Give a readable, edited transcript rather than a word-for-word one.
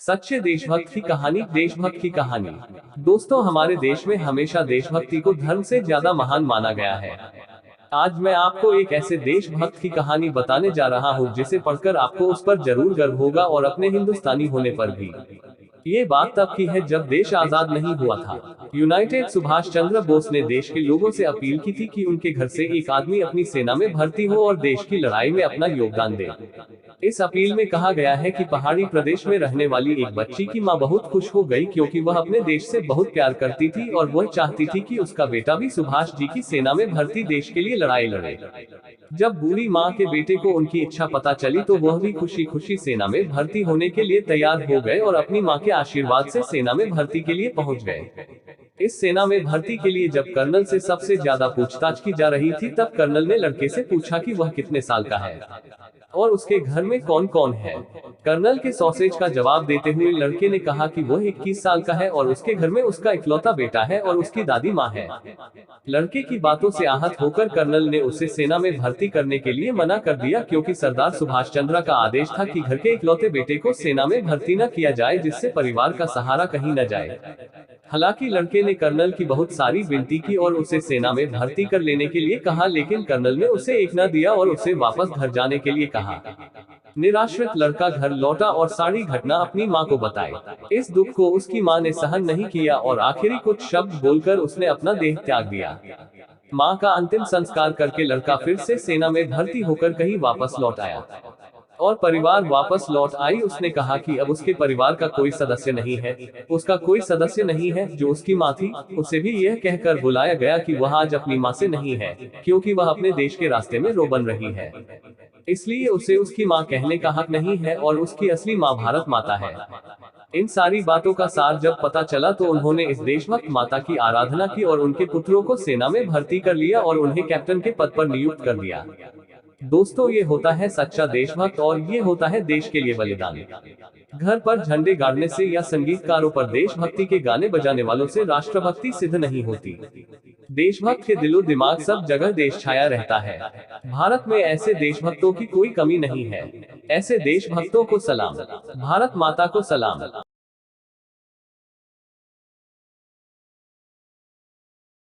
सच्चे देशभक्त की कहानी। देशभक्त की कहानी। दोस्तों, हमारे देश में हमेशा देशभक्ति को धर्म से ज्यादा महान माना गया है। आज मैं आपको एक ऐसे देशभक्त की कहानी बताने जा रहा हूँ जिसे पढ़कर आपको उस पर जरूर गर्व होगा और अपने हिंदुस्तानी होने पर भी। ये बात तब की है जब देश आजाद नहीं हुआ था। यूनाइटेड सुभाष चंद्र बोस ने देश के लोगों से अपील की थी कि उनके घर से एक आदमी अपनी सेना में भर्ती हो और देश की लड़ाई में अपना योगदान दे। इस अपील में कहा गया है कि पहाड़ी प्रदेश में रहने वाली एक बच्ची की मां बहुत खुश हो गई क्योंकि वह अपने देश से बहुत प्यार करती थी और वह चाहती थी कि उसका बेटा भी सुभाष जी की सेना में भर्ती देश के लिए लड़ाई लड़े। जब बूढ़ी माँ के बेटे को उनकी इच्छा पता चली तो वह भी खुशी खुशी सेना में भर्ती होने के लिए तैयार हो गए और अपनी माँ के आशीर्वाद से सेना में भर्ती के लिए पहुँच गए। इस सेना में भर्ती के लिए जब कर्नल से सबसे ज्यादा पूछताछ की जा रही थी तब कर्नल ने लड़के से पूछा कि वह कितने साल का है और उसके घर में कौन कौन है। कर्नल के सॉसेज का जवाब देते हुए लड़के ने कहा कि वह 21 साल का है और उसके घर में उसका इकलौता बेटा है और उसकी दादी माँ है। लड़के की बातों से आहत होकर कर्नल ने उसे सेना में भर्ती करने के लिए मना कर दिया क्योंकि सरदार सुभाष चंद्र का आदेश था कि घर के इकलौते बेटे को सेना में भर्ती न किया जाए जिससे परिवार का सहारा कहीं न जाए। हालांकि लड़के ने कर्नल की बहुत सारी विनती की और उसे सेना में भर्ती कर लेने के लिए कहा, लेकिन कर्नल ने उसे एक न दिया और उसे वापस घर जाने के लिए कहा। निराश्रित लड़का घर लौटा और सारी घटना अपनी मां को बताई। इस दुख को उसकी मां ने सहन नहीं किया और आखिरी कुछ शब्द बोलकर उसने अपना देह त्याग दिया। मां का अंतिम संस्कार करके लड़का फिर से सेना में भर्ती होकर कहीं वापस लौट आया और परिवार वापस लौट आई। उसने कहा कि अब उसके परिवार का कोई सदस्य नहीं है, उसका कोई सदस्य नहीं है जो उसकी माँ थी। उसे भी यह कहकर बुलाया गया कि वह आज अपनी माँ से नहीं है क्योंकि वह अपने देश के रास्ते में रो बन रही है, इसलिए उसे उसकी माँ कहने का हक नहीं है और उसकी असली माँ भारत माता है। इन सारी बातों का सार जब पता चला तो उन्होंने इस देशभक्त माता की आराधना की और उनके पुत्रों को सेना में भर्ती कर लिया और उन्हें कैप्टन के पद पर नियुक्त कर दिया। दोस्तों, ये होता है सच्चा देशभक्त और ये होता है देश के लिए बलिदान। घर पर झंडे गाड़ने से या संगीतकारों पर देशभक्ति के गाने बजाने वालों से राष्ट्रभक्ति सिद्ध नहीं होती। देशभक्त के दिलो दिमाग सब जगह देश छाया रहता है। भारत में ऐसे देशभक्तों की कोई कमी नहीं है। ऐसे देशभक्तों को सलाम। भारत माता को सलाम।